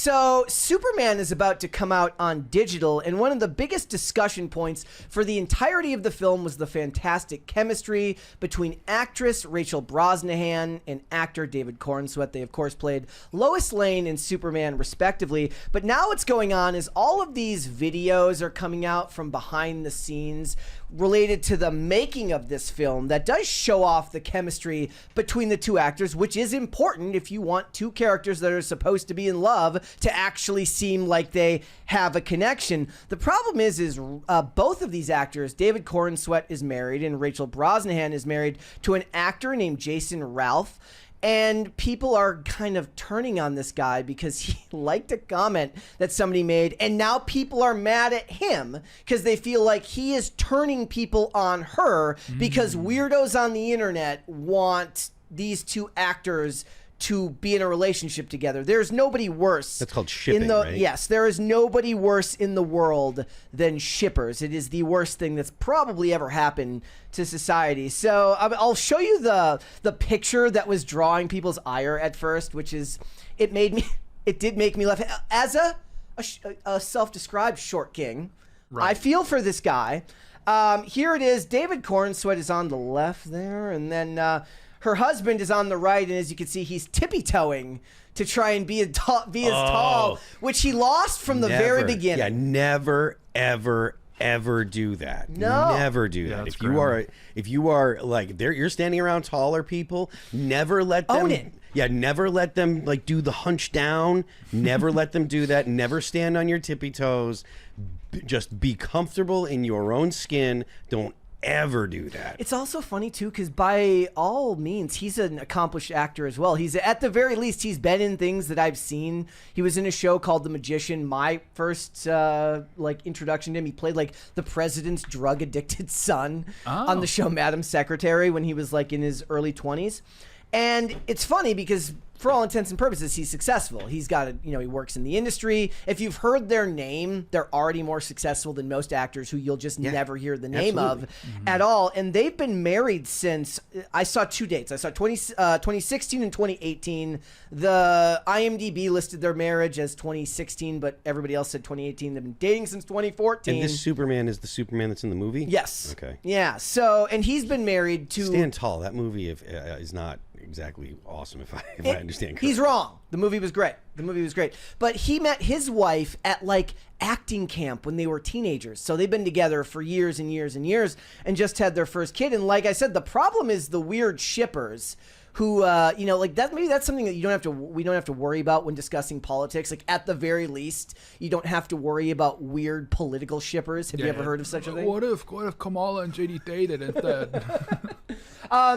So Superman is about to come out on digital, and one of the biggest discussion points for the entirety of the film was the fantastic chemistry between actress Rachel Brosnahan and actor David Corenswet. They, of course, played Lois Lane and Superman, respectively. But now what's going on is all of these videos are coming out from behind the scenes related to the making of this film that does show off the chemistry between the two actors, which is important if you want two characters that are supposed to be in love to actually seem like they have a connection. The problem is both of these actors, David Corenswet is married and Rachel Brosnahan is married to an actor named Jason Ralph. And people are kind of turning on this guy because he liked a comment that somebody made, and now people are mad at him because they feel like he is turning people on her because weirdos on the internet want these two actors to be in a relationship together. There's nobody worse. That's called shipping, right? Yes, there is nobody worse in the world than shippers. It is the worst thing that's probably ever happened to society. So I'll show you the picture that was drawing people's ire at first, which is, it did make me laugh. As a self-described short king, right. I feel for this guy. Here it is. David Corenswet is on the left there, and then her husband is on the right, and as you can see, he's tippy-toeing to try and be as tall, which he lost from the very beginning. Yeah, never, ever do that. No, never do that. If you are like you're standing around taller people, never let them own it. Yeah, never let them like do the hunch down. Never let them do that. Never stand on your tippy toes. Just be comfortable in your own skin. Don't ever do that. It's also funny too because by all means he's an accomplished actor as well. He's, at the very least, he's been in things that I've seen. He was in a show called The Magician. My first introduction to him, he played like the president's drug addicted son on the show Madam Secretary when he was like in his early 20s. And it's funny because for all intents and purposes, he's successful. He's got he works in the industry. If you've heard their name, they're already more successful than most actors who you'll just never hear the name of at all. And they've been married since, I saw two dates. I saw 2016 and 2018. The IMDb listed their marriage as 2016, but everybody else said 2018. They've been dating since 2014. And this Superman is the Superman that's in the movie? Yes. Okay. Yeah. So, and he's been married to... Stand Tall. That movie is not exactly awesome if I understand correctly. He's wrong. The movie was great. But he met his wife at like acting camp when they were teenagers. So they've been together for years and years and years and just had their first kid. And like I said, the problem is the weird shippers who, maybe that's something that we don't have to worry about when discussing politics. Like at the very least, you don't have to worry about weird political shippers. Have you ever heard of such a thing? What if Kamala and JD dated instead?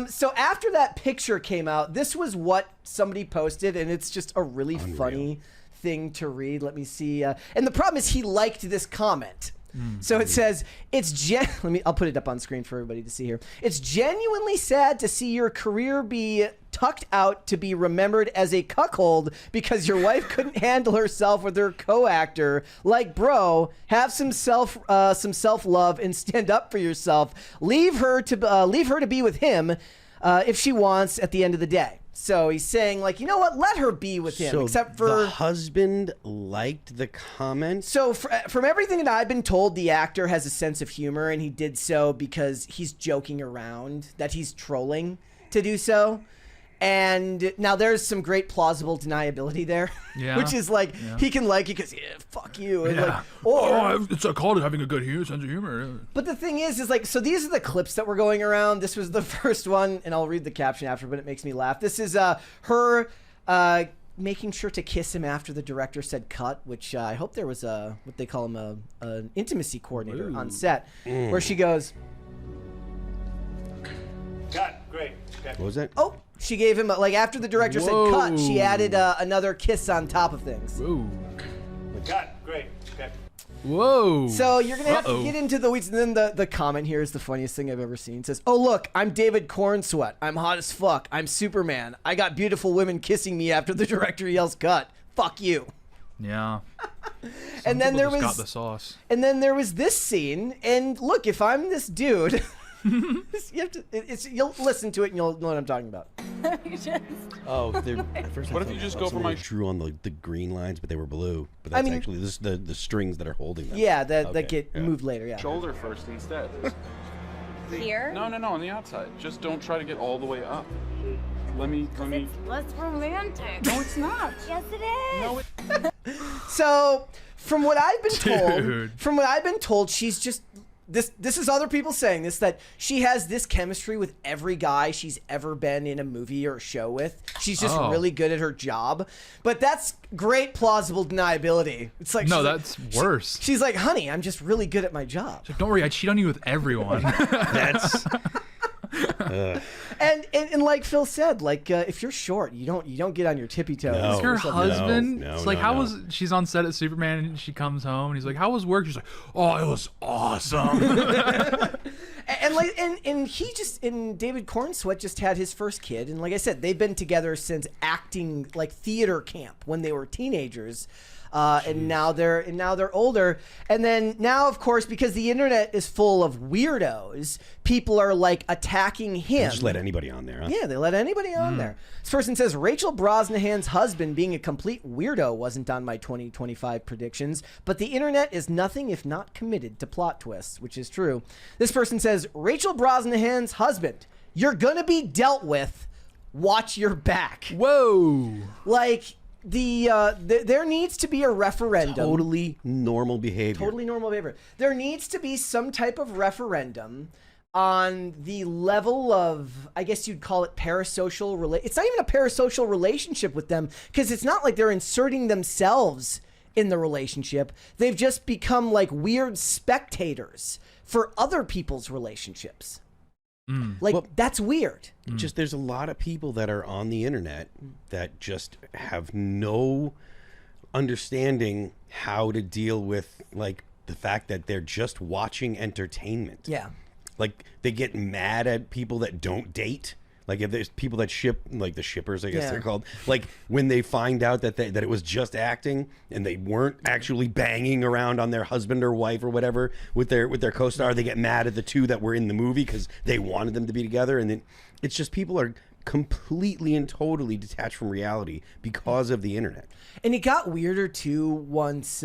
So after that picture came out, this was what somebody posted, and it's just a really funny thing to read. Let me see. And the problem is he liked this comment. So it says, I'll put it up on screen for everybody to see here. It's genuinely sad to see your career be tucked out to be remembered as a cuckold because your wife couldn't handle herself with her co-actor. Like, bro, have some self-love and stand up for yourself. Leave her to be with him if she wants at the end of the day. So he's saying, like, you know what? Let her be with him. So except for the husband liked the comment. So from everything that I've been told, the actor has a sense of humor, and he did so because he's joking around that he's trolling to do so. And now there's some great plausible deniability there, which is like he can like it because fuck you, and it's called having a good sense of humor. But the thing is like, so these are the clips that were going around. This was the first one, and I'll read the caption after, but it makes me laugh. This is her making sure to kiss him after the director said cut, which I hope there was what they call him an intimacy coordinator on set, where she goes, cut, great. Okay. What was that? Oh. She gave him, like, after the director said cut, she added another kiss on top of things. Whoa. Cut, great. Okay. Whoa. So you're going to have to get into the weeds. And then the comment here is the funniest thing I've ever seen. It says, oh, look, I'm David Corenswet. I'm hot as fuck. I'm Superman. I got beautiful women kissing me after the director yells cut. Fuck you. Yeah. And then there was got the sauce. And then there was this scene. And look, if I'm this dude... You have to. You'll listen to it and you'll know what I'm talking about. Oh, at first What if you just go for my drew on the green lines, but they were blue. But that's actually the strings that are holding them. Yeah, that get moved later. Yeah. shoulder first instead? Here? No, on the outside. Just don't try to get all the way up. Let me. It's less romantic. No, it's not. Yes, it is. No, it. So, from what I've Dude. been told, she's just this is other people saying this, that she has this chemistry with every guy she's ever been in a movie or a show with. She's just really good at her job. But that's great plausible deniability. It's like No, that's worse. She's like, honey, I'm just really good at my job. Don't worry, I cheat on you with everyone. That's And like Phil said, like if you're short, you don't get on your tippy toes. No. Her husband, no, it's like, no, how no. was, she's on set at Superman and she comes home and he's like, how was work? She's like, oh, it was awesome. And he just, and David Cornsweet just had his first kid, and like I said, they've been together since acting, like theater camp when they were teenagers. And now they're older. And then now, of course, because the internet is full of weirdos, people are like attacking him. just let anybody on there. Huh? Yeah, they let anybody on there. This person says Rachel Brosnahan's husband being a complete weirdo wasn't on my 2025 predictions, but the internet is nothing if not committed to plot twists, which is true. This person says Rachel Brosnahan's husband, you're gonna be dealt with. Watch your back. Whoa. Like there needs to be a referendum. Totally normal behavior. Totally normal behavior. There needs to be some type of referendum on the level of, I guess you'd call it parasocial it's not even a parasocial relationship with them, because it's not like they're inserting themselves in the relationship. They've just become like weird spectators for other people's relationships. Like, Well, that's weird. Just there's a lot of people that are on the internet that just have no understanding how to deal with like the fact that they're just watching entertainment. Yeah. Like they get mad at people that don't date. Like if there's people that ship, like the shippers, I guess Yeah. they're called. Like when they find out that that it was just acting and they weren't actually banging around on their husband or wife or whatever with their co-star, they get mad at the two that were in the movie because they wanted them to be together. And then it's just people are completely and totally detached from reality because of the internet. And it got weirder too once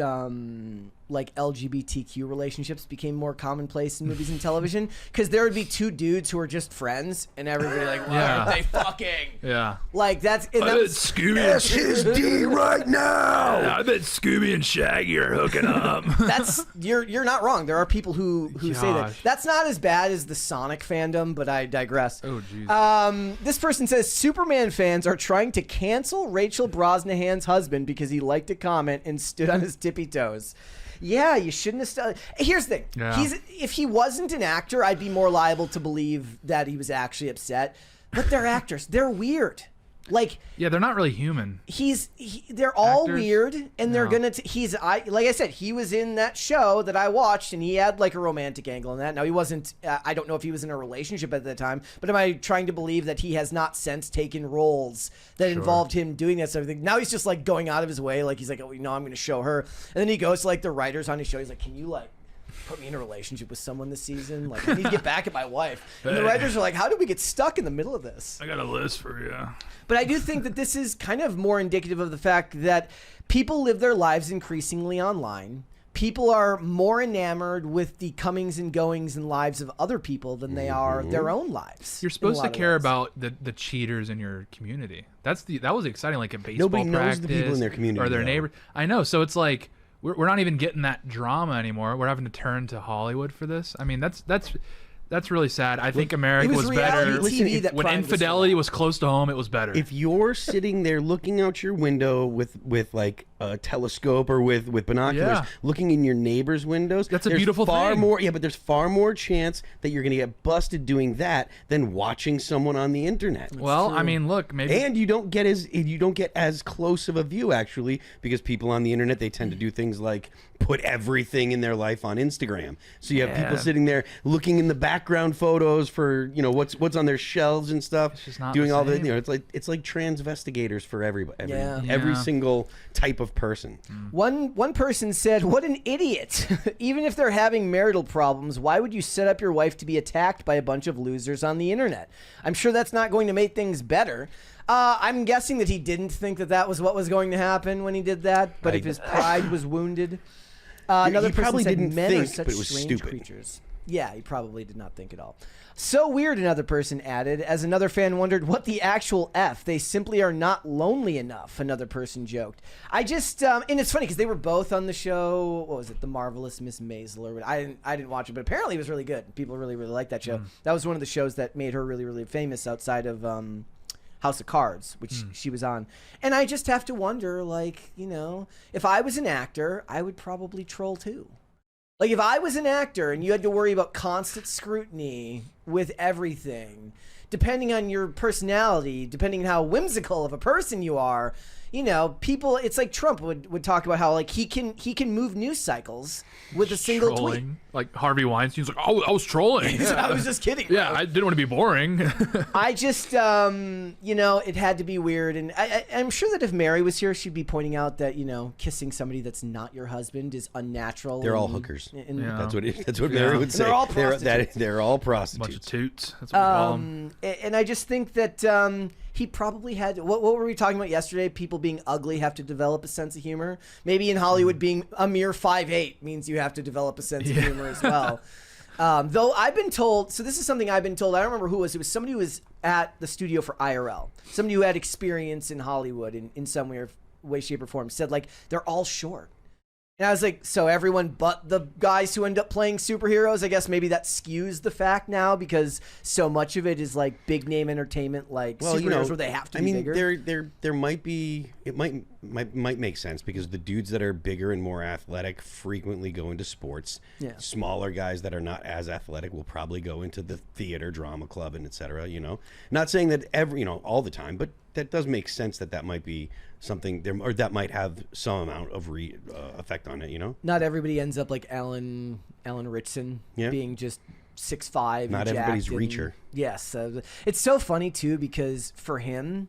like LGBTQ relationships became more commonplace in movies and television, because there would be two dudes who are just friends and everybody like, why Yeah. aren't they fucking? Yeah. Like that's and I that bet was, Scooby right now. I bet Scooby and Shaggy are hooking up. that's you're not wrong. There are people who say that. Gosh. That's not as bad as the Sonic fandom, but I digress. Oh, jeez. This person says Superman fans are trying to cancel Rachel Brosnahan's husband because he liked a comment and stood on his tippy toes. Yeah, you shouldn't have studied. Here's the thing. Yeah. If he wasn't an actor, I'd be more liable to believe that he was actually upset. But they're actors. They're weird. Like, Yeah, they're not really human. they're all Actors? weird, and they're No. gonna. Like I said, he was in that show that I watched, and he had like a romantic angle in that. Now he wasn't. I don't know if he was in a relationship at the time, but am I trying to believe that he has not since taken roles that involved him doing that sort of thing? Now he's just like going out of his way, like he's like, oh, you know, I'm going to show her, and then he goes to like the writers on his show. He's like, can you like put me in a relationship with someone this season? Like, I need to get back at my wife. And the Hey. writers are like, how did we get stuck in the middle of this? I got a list for you. But I do think that this is kind of more indicative of the fact that people live their lives increasingly online. People are more enamored with the comings and goings and lives of other people than they are their own lives. You're in a supposed lot to of care ways. about the cheaters in your community. That was exciting, like a baseball Nobody knows practice the people in their community, or their though. neighbor. I know, so it's like we're not even getting that drama anymore. We're having to turn to Hollywood for this. I mean, that's really sad. I think America It was better reality TV that when primed us for infidelity that. was close to home. It was better. If you're sitting there looking out your window with like a telescope or with binoculars, Yeah. looking in your neighbor's windows, That's a there's beautiful far thing. more. Yeah, but there's far more chance that you're going to get busted doing that than watching someone on the internet. well, I mean, look, maybe And you don't get as close of a view actually, because people on the internet, they tend to do things like put everything in their life on Instagram. So you have people Yeah. sitting there looking in the background photos for what's on their shelves and stuff. It's just not doing the all the same. it's like transvestigators for everybody, Yeah. every Yeah. single type of person. One person said, "What an idiot! Even if they're having marital problems, why would you set up your wife to be attacked by a bunch of losers on the internet? I'm sure that's not going to make things better." I'm guessing that he didn't think that was what was going to happen when he did that. But if his pride was wounded, another He person probably said, didn't "Men are think, such but it was strange stupid." creatures." Yeah, he probably did not think at all. So weird, another person added, as another fan wondered, what the actual F? They simply are not lonely enough, another person joked. I just, and it's funny because they were both on the show, what was it, The Marvelous Miss Maisel, or I didn't watch it, but apparently it was really good. People really, really liked that show. That was one of the shows that made her really, really famous outside of House of Cards, which she was on. And I just have to wonder, like, if I was an actor, I would probably troll too. Like, if I was an actor and you had to worry about constant scrutiny with everything, depending on your personality, depending on how whimsical of a person you are, people, it's like Trump would talk about how, like, he can move news cycles with a single tweet. Trolling. Like Harvey Weinstein's like, oh, I was trolling. I was just kidding. Yeah, I didn't want to be boring. I just, it had to be weird. And I'm sure that if Mary was here, she'd be pointing out that, kissing somebody that's not your husband is unnatural. They're all hookers. Yeah. That's what Mary would say. they're all prostitutes. They're all Bunch prostitutes. of toots. That's what we call them. And I just think that he probably had, what were we talking about yesterday? People being ugly have to develop a sense of humor. Maybe in Hollywood being a mere 5'8" means you have to develop a sense of humor as well. Though I've been told, so this is something I've been told, I don't remember who it was somebody who was at the studio for IRL. Somebody who had experience in Hollywood in some way, shape, or form said, like, they're all short. And I was like, so everyone but the guys who end up playing superheroes, I guess maybe that skews the fact now because so much of it is like big name entertainment, like superheroes where they have to be bigger. There might be, it might make sense because the dudes that are bigger and more athletic frequently go into sports. Yeah. Smaller guys that are not as athletic will probably go into the theater, drama club, and etc. Not saying that all the time, but that does make sense that might be something there, or that might have some amount of effect on it. Not everybody ends up like Alan Ritchson, being just 6'5". Not everybody's Reacher. Yes, it's so funny too because for him,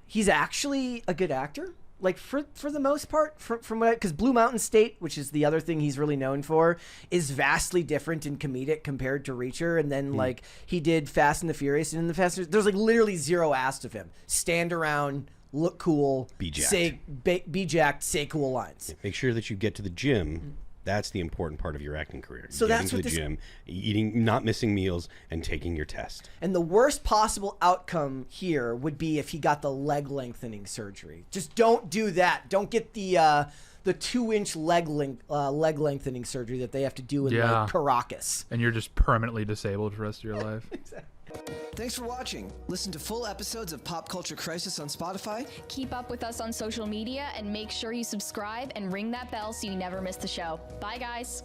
he's actually a good actor. Like for the most part, from what, because Blue Mountain State, which is the other thing he's really known for, is vastly different in comedic compared to Reacher. And then like he did Fast and the Furious, and in the Fast and there's like literally zero asked of him. Stand around, look cool, be jacked, be jacked, say cool lines. Make sure that you get to the gym. That's the important part of your acting career. So getting that's to what the this gym, eating, not missing meals, and taking your test. And the worst possible outcome here would be if he got the leg lengthening surgery. Just don't do that. Don't get the 2-inch leg lengthening surgery that they have to do in like Caracas. And you're just permanently disabled for the rest of your life. Exactly. Thanks for watching. Listen to full episodes of Pop Culture Crisis on Spotify. Keep up with us on social media and make sure you subscribe and ring that bell so you never miss the show. Bye, guys.